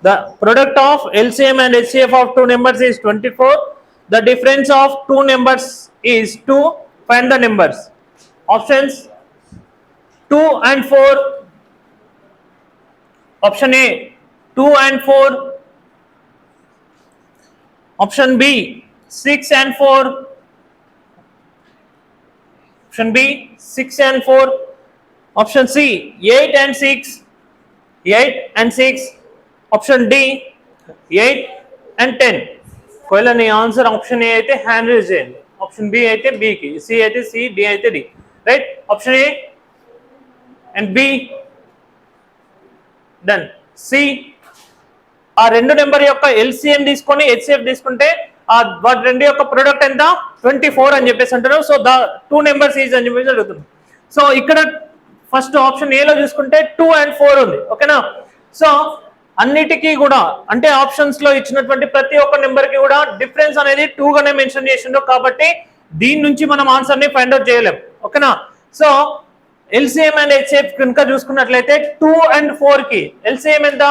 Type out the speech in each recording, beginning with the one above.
The product of LCM and HCF of two numbers is 24. The difference of two numbers is 2. Find the numbers. Options 2 and 4. Option A 2 and 4. Option B 6 and 4. Option B 6 and 4. Option C 8 and 6. 8 and 6. Option D 8 and 10. ఒకవేళ నీ answer option A అయితే hand raise చేయండి, option B అయితే బికి, C అయితే C, D అయితే D. Right, option A and B done. C ఆ రెండు నెంబర్ యొక్క ఎల్సిఎం తీసుకొని హెచ్సిఎఫ్ తీసుకుంటే వాటి రెండు యొక్క ప్రొడక్ట్ ఎంత 24 అని చెప్పేసి అంటారు. So the two numbers is అని చెప్పేసి అడుగుతుంది. సో ఇక్కడ ఫస్ట్ ఆప్షన్ ఏలో చూసుకుంటే 2 and 4 ఉంది. ఓకేనా? సో అన్నిటికీ కూడా అంటే ఆప్షన్స్ లో ఇచ్చినటువంటి ప్రతి ఒక్క నెంబర్ కి కూడా డిఫరెన్స్ అనేది 2 గానే మెన్షన్ చేసిండు, కాబట్టి దీని నుంచి మనం ఆన్సర్ ని ఫైండ్ అవుట్ చేయలేం. ఓకేనా? సో ఎల్సిఎం అండ్ హెచ్సిఎఫ్ కనుక చూసుకున్నట్లయితే 2 and 4 కి ఎల్సిఎం ఎంత?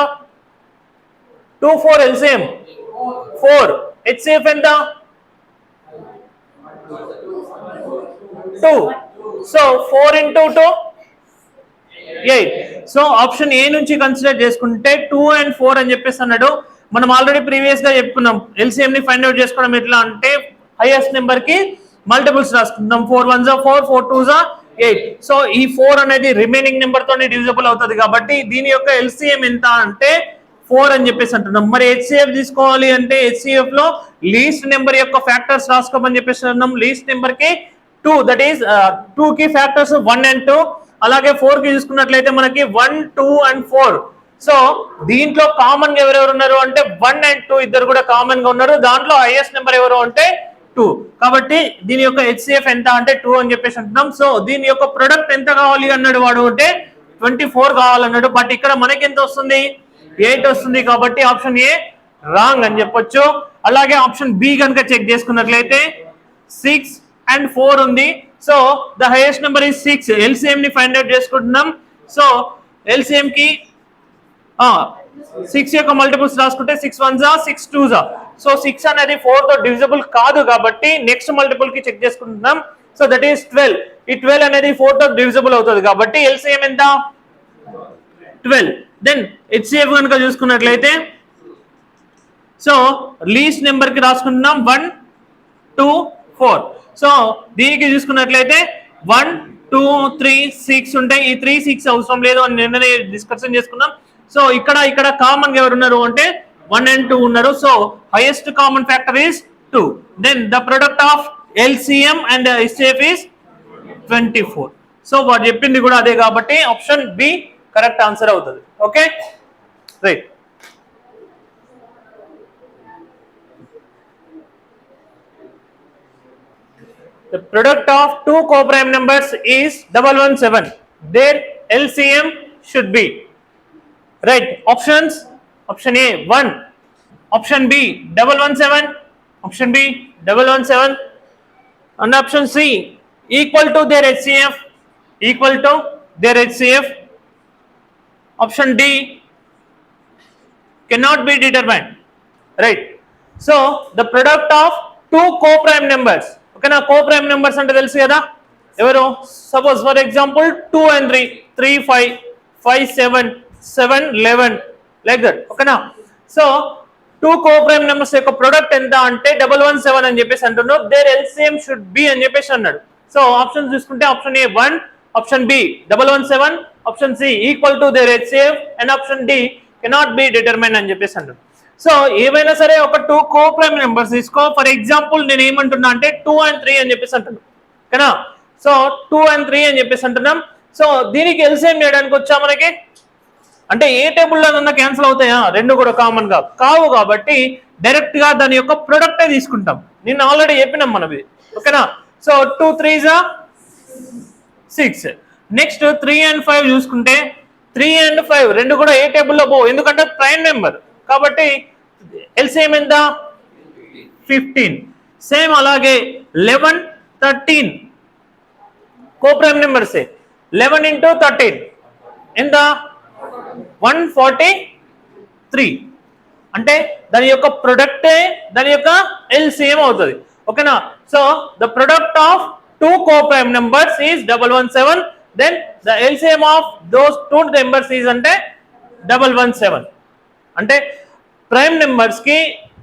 2 4 ఎల్సిఎం 4, హెచ్సిఎఫ్ ఎంత? 2. So 4 into 2 8. So option A నుంచి కన్సిడర్ చేసుకుంటే 2 and 4 అని చెప్పేసి అన్నాడు. మనం ఆల్రెడీ ప్రీవియస్ గా చెప్పుకున్నాం ఎల్సిఎం ని ఫైండ్ అవుట్ చేసుకోవడం ఎట్లా అంటే హైయెస్ట్ నెంబర్ కి మల్టిపుల్స్ రాసుకుంటాం. 4 1s 4, 4 2s 8. సో ఈ 4 అనేది రిమైనింగ్ నెంబర్ తోనే డివిజిబుల్ అవుతుంది, కాబట్టి దీని యొక్క ఎల్సిఎం ఎంత అంటే 4 అని చెప్పేసి అంటున్నాం. మరి హెచ్సిఎఫ్ తీసుకోవాలి అంటే హెచ్సిఎఫ్ లో లీస్ట్ నెంబర్ యొక్క ఫ్యాక్టర్స్ రాసుకోమని చెప్పేసి అన్నాం. లీస్ట్ నెంబర్ కి 2, దట్ ఈస్ 2 కి ఫ్యాక్టర్స్ 1 and 2. అలాగే 4 కి చూసుకున్నట్లయితే మనకి 1 2 and 4. సో దీంట్లో కామన్ గా ఎవరెవరు ఉన్నారు అంటే 1 and 2 ఇద్దరు కూడా కామన్ గా ఉన్నారు. దాంట్లో హైయెస్ట్ నెంబర్ ఎవరు అంటే 2, కాబట్టి దీని యొక్క హెచ్సిఎఫ్ ఎంత అంటే 2 అని చెప్పేసి అంటున్నాం. సో దీని యొక్క ప్రొడక్ట్ ఎంత కావాలి అన్నాడు వాడు అంటే 24 కావాలన్నాడు. బట్ ఇక్కడ మనకి ఎంత వస్తుంది? 8 వస్తుంది, కాబట్టి ఆప్షన్ ఏ రాంగ్ అని చెప్పొచ్చు. అలాగే ఆప్షన్ బి కనుక చెక్ చేసుకున్నట్లయితే 6 and 4 ఉంది. So the highest number is 6. LCM ని ఫైండ్ అవుట్ చేసుకుంటున్నాం. సో ఎల్సిఎం కి 6 యొక్క మల్టిపుల్స్ రాసుకుంటే 6 1s 6 2s. సో 6 అనేది 4 తో డివిజిబుల్ కాదు, కాబట్టి నెక్స్ట్ మల్టిపుల్ కి చెక్ చేసుకుంటున్నాం. So that is 12. ఈ 12 అనేది 4 తో డివిజిబుల్ అవుతుంది, కాబట్టి ఎల్సిఎం ఎంత? 12. దెన్ హెచ్సిఎఫ్ కనుక చూసుకున్నట్లయితే సో లీస్ట్ నెంబర్ కి రాసుకుంటున్నాం 1 2 4. సో దీనికి చూసుకున్నట్లయితే 1 2 3 6 ఉంటాయి. ఈ 3 6 అవసరం లేదు అని నిన్ననే డిస్కషన్ చేసుకున్నాం. సో ఇక్కడ కామన్ గా ఎవరు ఉన్నారు అంటే 1 and 2 ఉన్నారు. So highest common factor is 2. Then the product of LCM and HCF is 24. So వాడు చెప్పింది కూడా అదే, కాబట్టి ఆప్షన్ బి కరెక్ట్ ఆన్సర్ అవుతుంది. Okay, right. The product of two co-prime numbers is 117. Their LCM should be, right? Options: option A 1, option B 117, option B 117, and option C equal to their HCF, equal to their HCF. Option D cannot be determined, right? So the product of two co-prime numbers. ఓకేనా? కో-ప్రైమ్ numbers అంటే తెలుసు కదా ఎవరు? Suppose for example 2 and 3, 3 5, 5 7, 7 11 like that. ఓకేనా? So two coprime numbers యొక్క product ఎంత అంటే 117 అని చెప్పేసి అంటున్నాడు. దేర్ ఎల్సిఎం షుడ్ బి అని చెప్పేసి అన్నాడు. సో ఆప్షన్ చూసుకుంటే option A 1, option B 117, option C equal to their HCF and option D cannot be determine అని చెప్పేసి అంటాడు. సో ఏవైనా సరే ఒక టూ కో-ప్రైమ్ నెంబర్స్ తీసుకో. ఫర్ ఎగ్జాంపుల్ నేను ఏమంటున్నా అంటే 2 and 3 అని చెప్పేసి అంటున్నాను. ఓకేనా? సో 2 and 3 అని చెప్పేసి అంటున్నాం. సో దీనికి ఎల్సిఎం చేయడానికి వచ్చా మనకి అంటే ఏ టేబుల్లో క్యాన్సిల్ అవుతాయా? రెండు కూడా కామన్ గా కావు, కాబట్టి డైరెక్ట్ గా దాని యొక్క ప్రొడక్టే తీసుకుంటాం. నిన్న ఆల్రెడీ చెప్పినాం మనం ఇది. ఓకేనా? So 2 3s 6. నెక్స్ట్ 3 and 5 చూసుకుంటే 3 and 5 రెండు కూడా ఏ టేబుల్లో పోవు, ఎందుకంటే ప్రైమ్ నెంబర్, కాబట్టి ఎల్సిఎం ఎంత? 15. సేమ్ అలాగే 11 13 కో-ప్రైమ్ నెంబర్స్. 11 into 13 ఎంత? 143. అంటే దాని యొక్క ప్రొడక్టే దాని యొక్క ఎల్సిఎం అవుతుంది. ఓకేనా? So the product of two coprime numbers is 117. Then the LCM of those two numbers is అంటే 117. అంటే ప్రైమ్ నెంబర్స్ కి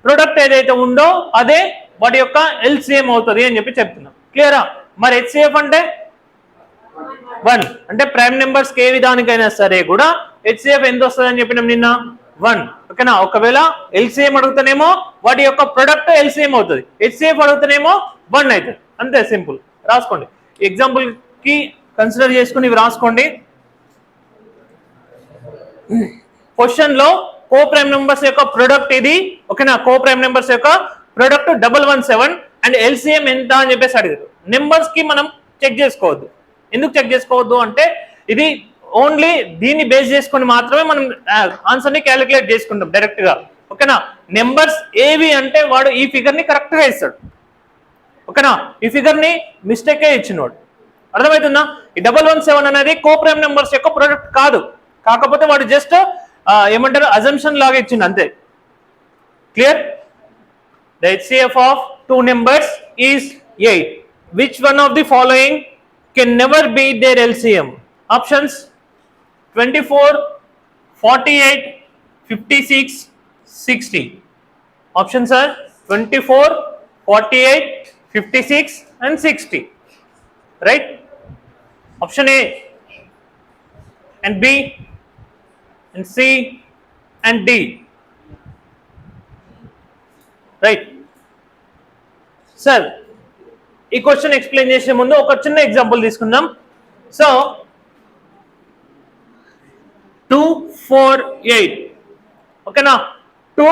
ప్రొడక్ట్ ఏదైతే ఉందో అదే వాటి యొక్క ఎల్సిఎం అవుతుంది అని చెప్పి చెప్తున్నాం. క్లియరా? మరి హెచ్సిఎఫ్ అంటే 1. అంటే ప్రైమ్ నెంబర్స్ కి ఏ విధానికైనా సరే కూడా హెచ్సిఎఫ్ ఎంత వస్తుంది అని చెప్పినాం నిన్న 1. ఓకేనా? ఒకవేళ ఎల్సిఎం అడుగుతానేమో వాటి యొక్క ప్రొడక్ట్ ఎల్సిఎం అవుతుంది, హెచ్సిఎఫ్ అడుగుతానేమో 1 అవుతుంది. అంతే, సింపుల్. రాసుకోండి, ఎగ్జాంపుల్ కి కన్సిడర్ చేసుకుని ఇవి రాసుకోండి. క్వశ్చన్ లో కోప్రైమ్ నెంబర్స్ యొక్క ప్రొడక్ట్ ఇది. ఓకేనా? కోప్రైమ్ నెంబర్స్ యొక్క ప్రొడక్ట్ 117 అండ్ ఎల్సిఎం ఎంత అని చెప్పేసి అడిగారు. నెంబర్స్ కి మనం చెక్ చేసుకోవద్దు. ఎందుకు చెక్ చేసుకోవద్దు అంటే ఇది ఓన్లీ దీన్ని బేస్ చేసుకుని మాత్రమే మనం ఆన్సర్ ని క్యాలిక్యులేట్ చేసుకుంటాం డైరెక్ట్ గా. ఓకేనా? నెంబర్స్ ఏవి అంటే వాడు ఈ ఫిగర్ ని కరెక్ట్ గా ఇస్తాడు. ఓకేనా? ఈ ఫిగర్ ని మిస్టేక్ ఇచ్చినోడు. అర్థమవుతుందా? ఈ 117 అనేది కోప్రైమ్ నెంబర్స్ యొక్క ప్రొడక్ట్ కాదు, కాకపోతే వాడు జస్ట్ ఏమంటారు అజంప్షన్ లాగా ఇచ్చింది అంతే. Clear? The HCF of two numbers is 8. Which one of the following can never be their LCM? Options 24, 48, 56, 60. Options are 24, 48, 56 and 60. Right? Option A and B and C and D. Right? Sir, ఈ question explain చేసే ముందు ఒక చిన్న example తీసుకుందాం. So 2, 4, 8. ఓకేనా? 2,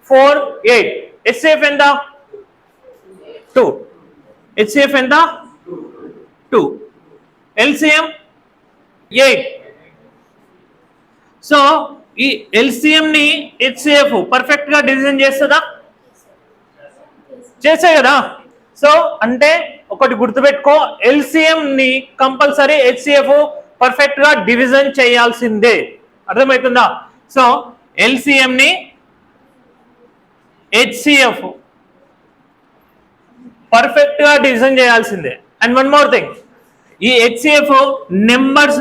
4, 8. HCF ఎంత? 2. HCF ఎంత? 2. LCM 8. So ఈ ఎల్సిఎం ని హెచ్సిఎఫ్ పర్ఫెక్ట్ గా డివిజన్ చేస్తుందా? చేసే కదా. సో అంటే ఒకటి గుర్తుపెట్టుకో, ఎల్సిఎం ని కంపల్సరీ హెచ్సిఎఫ్ పర్ఫెక్ట్ గా డివిజన్ చేయాల్సిందే. అర్థమవుతుందా? సో ఎల్సిఎం ని హెచ్సిఎఫ్ పర్ఫెక్ట్ గా డివిజన్ చేయాల్సిందే. అండ్ వన్ మోర్ థింగ్, ఈ హెచ్సిఎఫ్ నెంబర్స్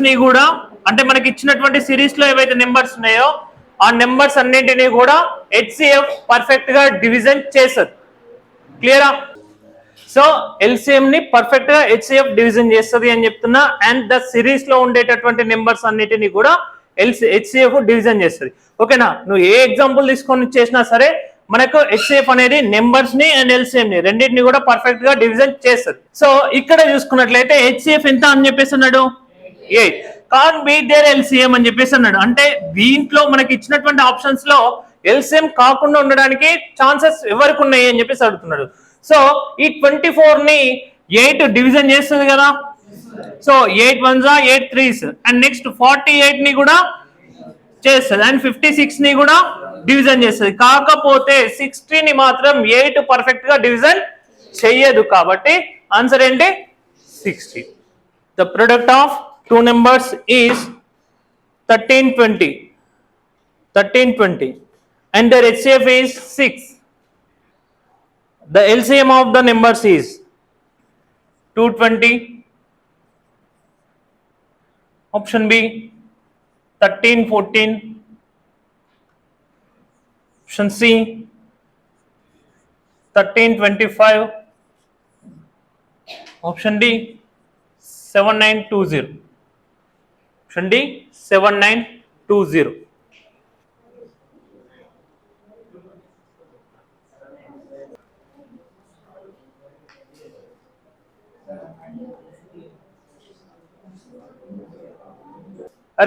ని కూడా అంటే మనకి ఇచ్చినటువంటి సిరీస్ లో ఏవైతే నెంబర్స్ ఉన్నాయో ఆ నెంబర్స్ అన్నింటినీ కూడా హెచ్సిఎఫ్ పర్ఫెక్ట్ గా డివిజన్ చేస్తుంది. క్లియరా? సో ఎల్సిఎం ని పర్ఫెక్ట్ గా హెచ్సిఎఫ్ డివిజన్ చేస్తుంది అని చెప్తున్నా. అండ్ ద సిరీస్ లో ఉండేటటువంటి నెంబర్స్ అన్నిటినీ కూడా హెచ్సిఎఫ్ డివిజన్ చేస్తుంది. ఓకేనా? నువ్వు ఏ ఎగ్జాంపుల్ తీసుకొని చేసినా సరే మనకు హెచ్సిఎఫ్ అనేది నెంబర్స్ ని అండ్ ఎల్సిఎం ని రెండింటిని కూడా పర్ఫెక్ట్ గా డివిజన్ చేస్తుంది. సో ఇక్కడ చూసుకున్నట్లయితే హెచ్సిఎఫ్ ఎంత అని చెప్పేసి అన్నాడు? 8. కాన్ బి దేర్ ఎల్సిఎం అని చెప్పేసి అన్నాడు. అంటే దీంట్లో మనకి ఇచ్చినటువంటి ఆప్షన్స్ లో ఎల్సిఎం కాకుండా ఉండడానికి ఛాన్సెస్ ఎవరికి ఉన్నాయి అని చెప్పేసి అడుగుతున్నాడు. సో ఈ 24 ని 8 డివిజన్ చేస్తుంది కదా. So 8 1s 8 3s and next 48 ని కూడా చేస్తుంది అండ్ 56 ని కూడా డివిజన్ చేస్తుంది. కాకపోతే 60 ని మాత్రం 8 పర్ఫెక్ట్ గా డివిజన్ చెయ్యదు. కాబట్టి ఆన్సర్ ఏంటి? 60. The product of two numbers is 1320 and their HCF is 6. The LCM of the numbers is 220. Option B 1314. Option C 1325. Option D 7920. Option D 7920.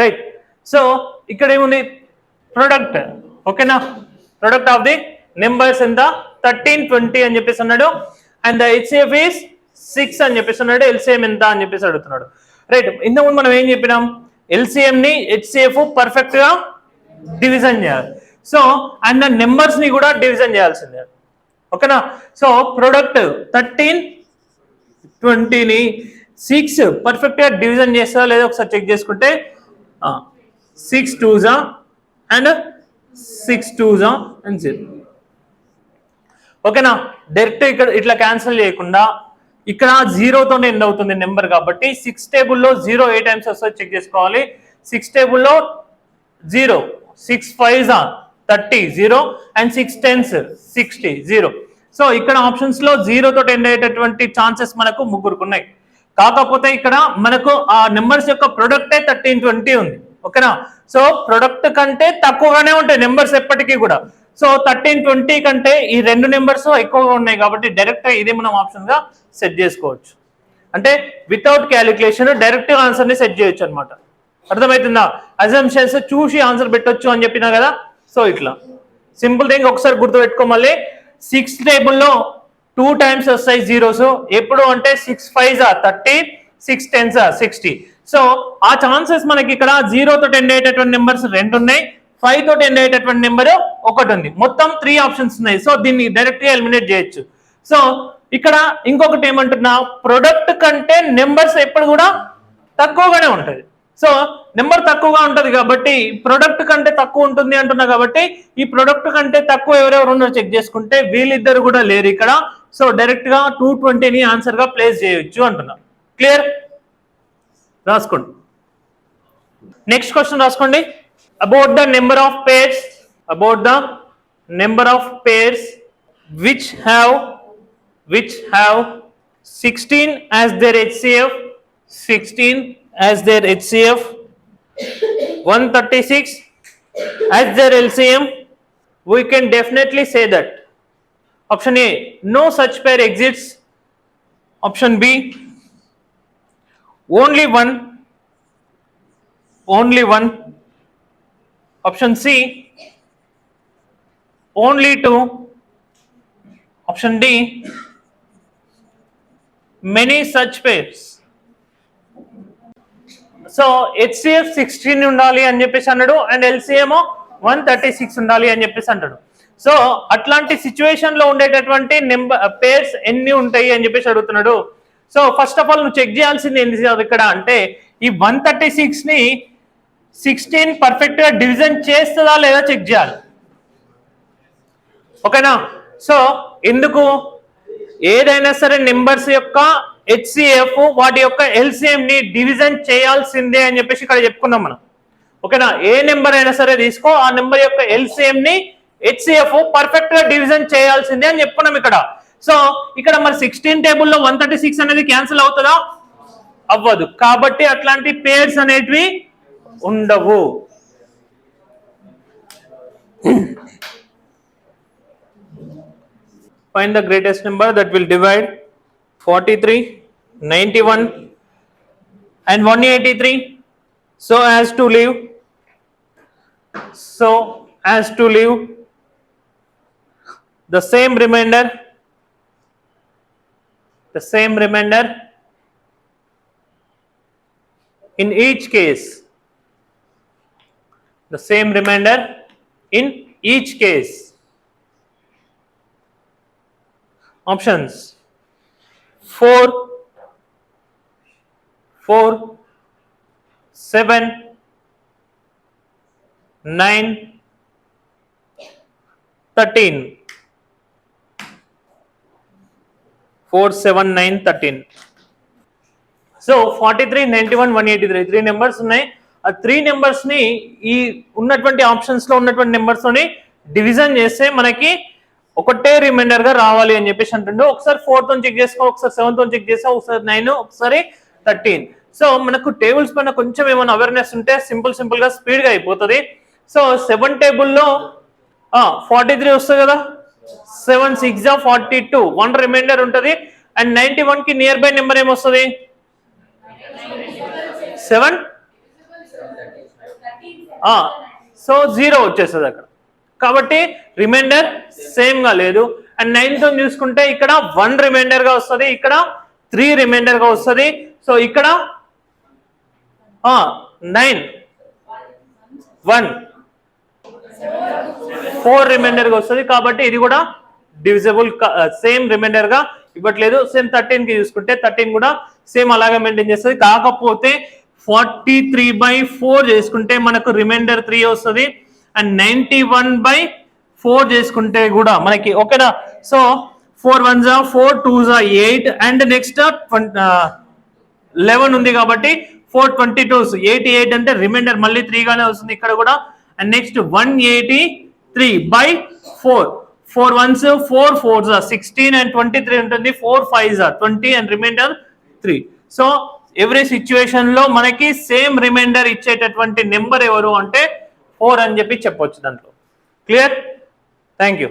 Right. So ఇక్కడ ఏముంది? ప్రొడక్ట్. ఓకేనా? ప్రొడక్ట్ ఆఫ్ ది నెంబర్స్ ఎంత? 1320 అని చెప్పేసి అన్నాడు. And the HCF is 6 అని చెప్పేసి అన్నాడు. ఎల్సిఎం ఎంత అని చెప్పేసి అడుగుతున్నాడు. రైట్. ఇంతకుముందు మనం ఏం చెప్పినాం? ఎల్సిఎం ని హెచ్సిఎఫ్ పర్ఫెక్ట్ గా డివిజన్ చేయాలి. సో అండ్ ద నెంబర్స్ ని కూడా డివిజన్ చేయాల్సిందే. ఓకేనా? సో ప్రొడక్ట్ 1320 ని 6 పర్ఫెక్ట్ గా డివిజన్ చేస్తా లేదా ఒకసారి చెక్ చేసుకుంటే 6 2s and 6 2s and 0. ఓకేనా, డైరెక్ట్ ఇక్కడ ఇట్లా క్యాన్సిల్ చేయకుండా ఇక్కడ 0తో ఎండ్ అవుతుంది నెంబర్ కాబట్టి 6 టేబుల్లో 0 ఏ టైమ్స్ వస్తుందో చెక్ చేసుకోవాలి. 6 టేబుల్లో 0, 6 5s 30 0 and 6 10s 60 0. సో ఇక్కడ ఆప్షన్స్ లో 0తో ఎండ్ అయ్యేటటువంటి ఛాన్సెస్ మనకు ముగ్గురుకున్నాయి. కాకపోతే ఇక్కడ మనకు ఆ నెంబర్స్ యొక్క ప్రొడక్టే 13 20 ఉంది. ఓకేనా, సో ప్రొడక్ట్ కంటే తక్కువగానే ఉంటాయి నెంబర్స్ ఎప్పటికీ కూడా. సో 13 20 కంటే ఈ రెండు నెంబర్స్ ఎక్కువగా ఉన్నాయి కాబట్టి డైరెక్ట్ ఇది మనం ఆప్షన్ గా సెట్ చేసుకోవచ్చు. అంటే వితౌట్ క్యాలిక్యులేషన్ డైరెక్ట్ ఆన్సర్ ని సెట్ చేయొచ్చు అనమాట. అర్థమవుతుందా? అజంప్షన్స్ చూసి ఆన్సర్ పెట్టొచ్చు అని చెప్పినా కదా. సో ఇట్లా సింపుల్ థింగ్ ఒకసారి గుర్తుపెట్టుకో. మళ్ళీ 6 టేబుల్లో 2 టైమ్స్ వస్తాయి జీరోస్. ఎప్పుడు అంటే 6 5s 30, 6 10s 60. సో ఆ ఛాన్సెస్ మనకి ఇక్కడ 0తో ఎండ్ అయ్యేటటువంటి నెంబర్స్ 2 ఉన్నాయి, 5తో ఎండ్ అయ్యేటటువంటి నెంబర్ 1 ఉంది. మొత్తం 3 ఆప్షన్స్ ఉన్నాయి. సో దీన్ని డైరెక్ట్ గా ఎలిమినేట్ చేయొచ్చు. సో ఇక్కడ ఇంకొకటి ఏమంటున్నా, ప్రొడక్ట్ కంటే నెంబర్స్ ఎప్పుడు కూడా తక్కువగానే ఉంటుంది. సో నెంబర్ తక్కువగా ఉంటుంది కాబట్టి ప్రొడక్ట్ కంటే తక్కువ ఉంటుంది అంటున్నా కాబట్టి ఈ ప్రొడక్ట్ కంటే తక్కువ ఎవరెవరు ఉన్నారో చెక్ చేసుకుంటే వీళ్ళిద్దరు కూడా లేరు ఇక్కడ. సో డైరెక్ట్ గా 220ని ఆన్సర్ గా ప్లేస్ చేయొచ్చు అంటున్నా. క్లియర్? రాసుకోండి. నెక్స్ట్ క్వశ్చన్ రాసుకోండి. About the number of pairs, about the number of pairs which have 16 as their HCF, 16 as their HCF, 136 as their LCM, we can definitely say that option A, no such pair exists. Option B, only one. Option C, only 2. Option D, many such pairs. So HCF 16 ఉండాలి అని చెప్పేసి అన్నాడు and LCM 136 ఉండాలి అని చెప్పేసి అంటాడు. So అట్లాంటి situation లో ఉండేటటువంటి నెంబర్ పేర్స్ ఎన్ని ఉంటాయి అని చెప్పేసి అడుగుతున్నాడు. సో ఫస్ట్ ఆఫ్ ఆల్ నువ్వు చెక్ చేయాల్సింది ఏంటి ఇక్కడ అంటే ఈ 136 ని 16 పర్ఫెక్ట్ గా డివిజన్ చేస్తుందా లేదా చెక్ చేయాలి. ఓకేనా? సో ఎందుకు ఏదైనా సరే నెంబర్స్ యొక్క HCF వాటి యొక్క LCM ని డివిజన్ చేయాల్సిందే అని చెప్పేసి ఇక్కడ చెప్పుకున్నాం మనం. ఓకేనా? ఏ నెంబర్ అయినా సరే తీసుకో, ఆ నెంబర్ యొక్క LCM ని HCF పర్ఫెక్ట్ గా డివిజన్ చేయాల్సిందే అని చెప్పుకున్నాం ఇక్కడ. సో ఇక్కడ మరి 16 టేబుల్లో 136 అనేది క్యాన్సిల్ అవుతుందా? అవ్వదు. కాబట్టి అట్లాంటి పేర్స్ అనేటివి ఉండవు. Find the greatest number that will divide 43, 91 and 183 so as to leave the same remainder in each case. The same remainder in each case. Options 4, 7, 9, 13. 4, 7, 9, 13. So 43, 91, 183 3 numbers ఉన్నాయి. ఆ 3 నెంబర్స్ ని ఈ ఉన్నటువంటి ఆప్షన్స్ లో ఉన్నటువంటి నెంబర్స్ తోని డివిజన్ చేస్తే మనకి ఒకటే రిమైండర్ గా రావాలి అని చెప్పేసి అంటుండే. ఒకసారి 4 తో చెక్ చేసుకో, ఒకసారి 7 తో చెక్ చేసా, ఒకసారి 9, ఒకసారి 13. సో మనకు టేబుల్స్ పైన కొంచెం ఏమైనా అవేర్నెస్ ఉంటే సింపుల్ గా స్పీడ్ గా అయిపోతుంది. సో 7 టేబుల్లో 43 వస్తుంది కదా, 7 6 42, 1 రిమైండర్ ఉంటుంది. అండ్ 91 కి నియర్ బై నెంబర్ ఏమొస్తుంది? 7. సో 0 వచ్చేస్తుంది అక్కడ. కాబట్టి రిమైండర్ సేమ్ గా లేదు. అండ్ 9 తో చూసుకుంటే ఇక్కడ 1 రిమైండర్ గా వస్తుంది, ఇక్కడ 3 రిమైండర్ గా వస్తుంది. సో ఇక్కడ 9 1 4 రిమైండర్ గా వస్తుంది. కాబట్టి ఇది కూడా డివిజబుల్, సేమ్ రిమైండర్ గా ఇవ్వట్లేదు. సేమ్ 13 కి చూసుకుంటే 13 కూడా సేమ్ అలాగే మెయింటైన్ చేస్తుంది. కాకపోతే 43/4 చేసుకుంటే మనకు రిమైండర్ 3 వస్తుంది అండ్ 91/4 చేసుకుంటే కూడా మనకి ఓకేనా. So 4 1s 4 2s 8 and next 11 ఉంది కాబట్టి 422s 88 అంటే రిమైండర్ మళ్ళీ 3 గానే వస్తుంది ఇక్కడ కూడా. And next 183/4 4 1s 4 4s 16 and 23 ఉంటుంది 4 5s 20 and remainder 3. So every situation లో మనకి సేమ్ రిమైండర్ ఇచ్చేటటువంటి నెంబర్ ఎవరు అంటే 4 అని చెప్పి చెప్పొచ్చు దాంట్లో. క్లియర్? Thank you.